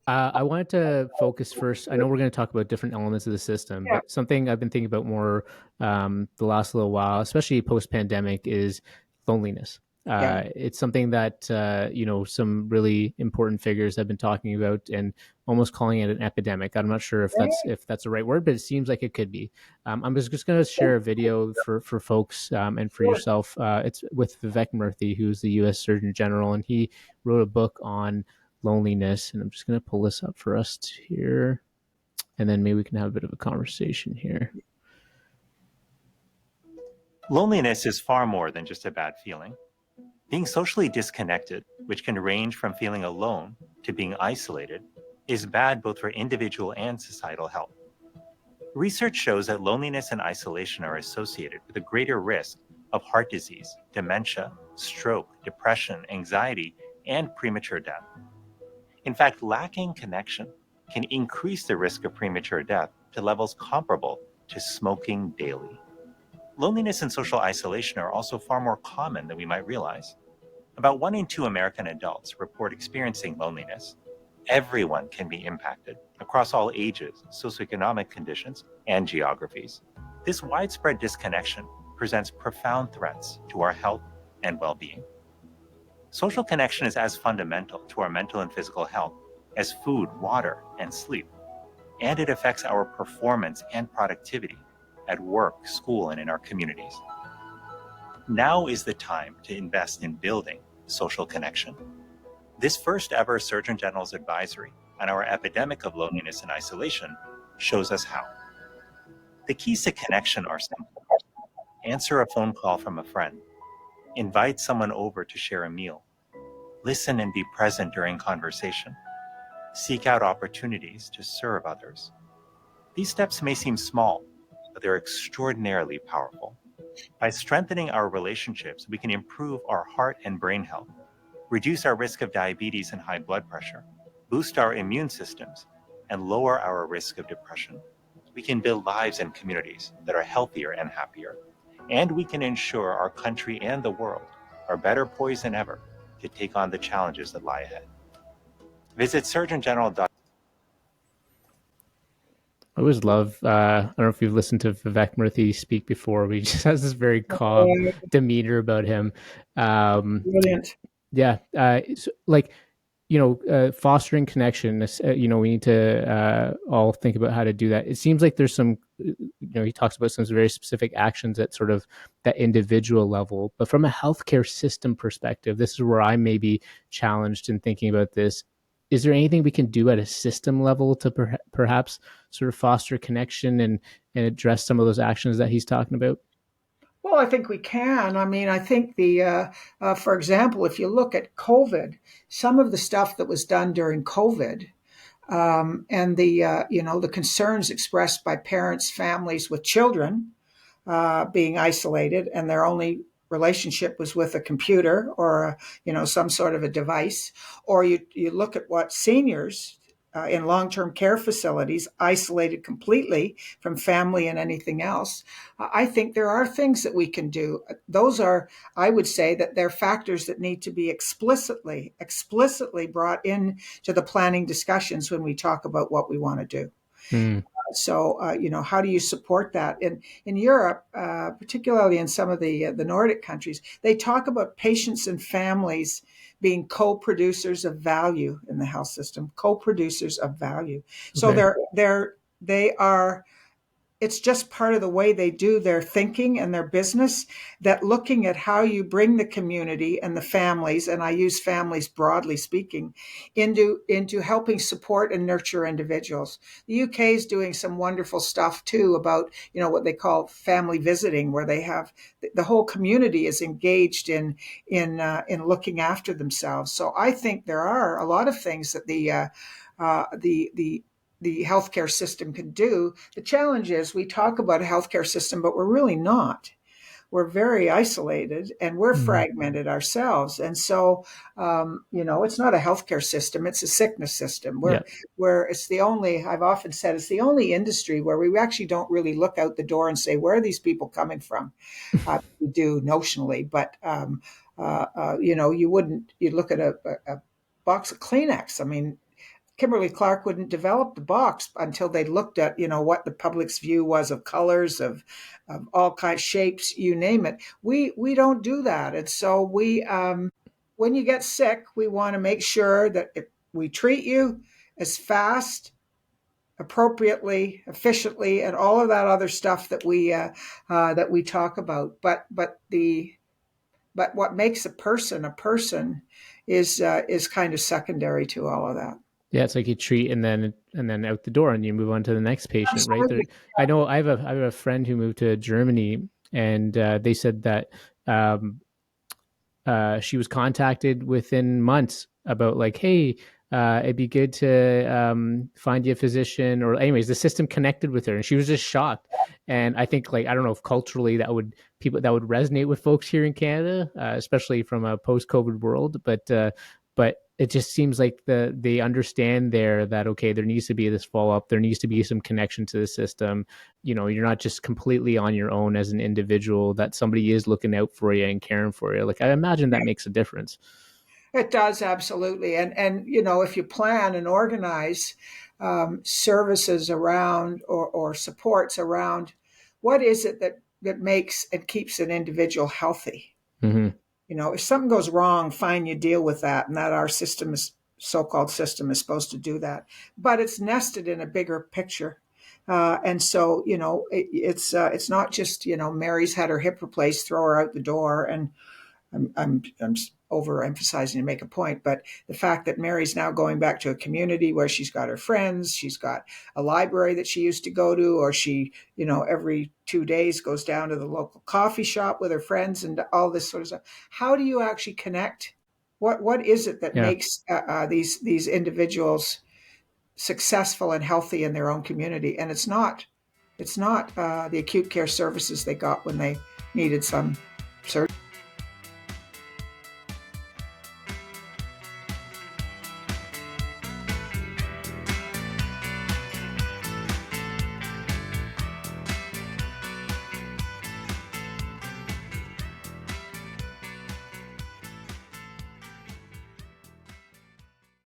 I wanted to focus first. I know we're going to talk about different elements of the system, Yeah. but something I've been thinking about more the last little while, especially post pandemic, is loneliness. Yeah. It's something that some really important figures have been talking about and almost calling it an epidemic. I'm not sure if that's the right word, but it seems like it could be. I'm just going to share a video for folks and for yourself. It's with Vivek Murthy, who's the U.S. Surgeon General, and he wrote a book on loneliness. And I'm just going to pull this up for us here, and then maybe we can have a bit of a conversation here. Loneliness is far more than just a bad feeling. Being socially disconnected, which can range from feeling alone to being isolated, is bad both for individual and societal health. Research shows that loneliness and isolation are associated with a greater risk of heart disease, dementia, stroke, depression, anxiety, and premature death. In fact, lacking connection can increase the risk of premature death to levels comparable to smoking daily. Loneliness and social isolation are also far more common than we might realize. About 1 in 2 American adults report experiencing loneliness. Everyone can be impacted across all ages, socioeconomic conditions, and geographies. This widespread disconnection presents profound threats to our health and well-being. Social connection is as fundamental to our mental and physical health as food, water, and sleep. And it affects our performance and productivity at work, school, and in our communities. Now is the time to invest in building social connection. This first ever Surgeon General's advisory on our epidemic of loneliness and isolation shows us how. The keys to connection are simple. Answer a phone call from a friend. Invite someone over to share a meal. Listen and be present during conversation. Seek out opportunities to serve others. These steps may seem small, but they're extraordinarily powerful. By strengthening our relationships, we can improve our heart and brain health, reduce our risk of diabetes and high blood pressure, boost our immune systems, and lower our risk of depression. We can build lives and communities that are healthier and happier. And we can ensure our country and the world are better poised than ever to take on the challenges that lie ahead. Visit surgeongeneral.com. I always love, I don't know if you've listened to Vivek Murthy speak before, but he just has this very calm demeanor about him. Brilliant. Yeah. Fostering connection, we need to all think about how to do that. It seems like there's some, he talks about some very specific actions at sort of that individual level, but from a healthcare system perspective, this is where I may be challenged in thinking about this. Is there anything we can do at a system level to perhaps sort of foster connection and address some of those actions that he's talking about? Well, I think we can. I mean, I think for example, if you look at COVID, some of the stuff that was done during COVID, and the concerns expressed by parents, families with children being isolated, and their only relationship was with a computer or some sort of a device, or you look at what seniors in long-term care facilities, isolated completely from family and anything else. I think there are things that we can do. Those are, I would say, that they're factors that need to be explicitly brought in to the planning discussions when we talk about what we want to do. Mm. So, how do you support that? In Europe, particularly in some of the Nordic countries, they talk about patients and families being co-producers of value in the health system, co-producers of value. So they are. It's just part of the way they do their thinking and their business, that looking at how you bring the community and the families, and I use families broadly speaking, into helping support and nurture individuals. The UK is doing some wonderful stuff too about, what they call family visiting, where they have the whole community is engaged in looking after themselves. So I think there are a lot of things that the healthcare system can do. The challenge is we talk about a healthcare system, but we're really not. We're very isolated and we're fragmented ourselves. And so, it's not a healthcare system, it's a sickness system where it's the only, I've often said, it's the only industry where we actually don't really look out the door and say, where are these people coming from? We do notionally, but, you look at a box of Kleenex. I mean, Kimberly-Clark wouldn't develop the box until they looked at, what the public's view was of colors, of all kinds of shapes, you name it. We don't do that. And so when you get sick, we want to make sure that if we treat you as fast, appropriately, efficiently, and all of that other stuff that we talk about. But what makes a person is kind of secondary to all of that. Yeah, it's like you treat and then out the door, and you move on to the next patient, right? There, Absolutely. I know I have a friend who moved to Germany, and they said that um, she was contacted within months about like, hey, it'd be good to find you a physician, or anyways, the system connected with her, and she was just shocked. And I think, like, I don't know if culturally that would resonate with folks here in Canada, especially from a post-COVID world, but it just seems like they understand there that, okay, there needs to be this follow up, there needs to be some connection to the system. You're not just completely on your own as an individual, that somebody is looking out for you and caring for you. Like, I imagine that makes a difference. It does, absolutely. And if you plan and organize services around, or supports around, what is it that makes and keeps an individual healthy? Mm-hmm. If something goes wrong, fine, you deal with that, and that our so-called system is supposed to do that. But it's nested in a bigger picture. And so, it's not just, Mary's had her hip replaced, throw her out the door. And I'm overemphasizing to make a point, but the fact that Mary's now going back to a community where she's got her friends, she's got a library that she used to go to, or she, every 2 days goes down to the local coffee shop with her friends and all this sort of stuff. How do you actually connect? What is it that Yeah. makes these individuals successful and healthy in their own community? And it's not the acute care services they got when they needed some surgery.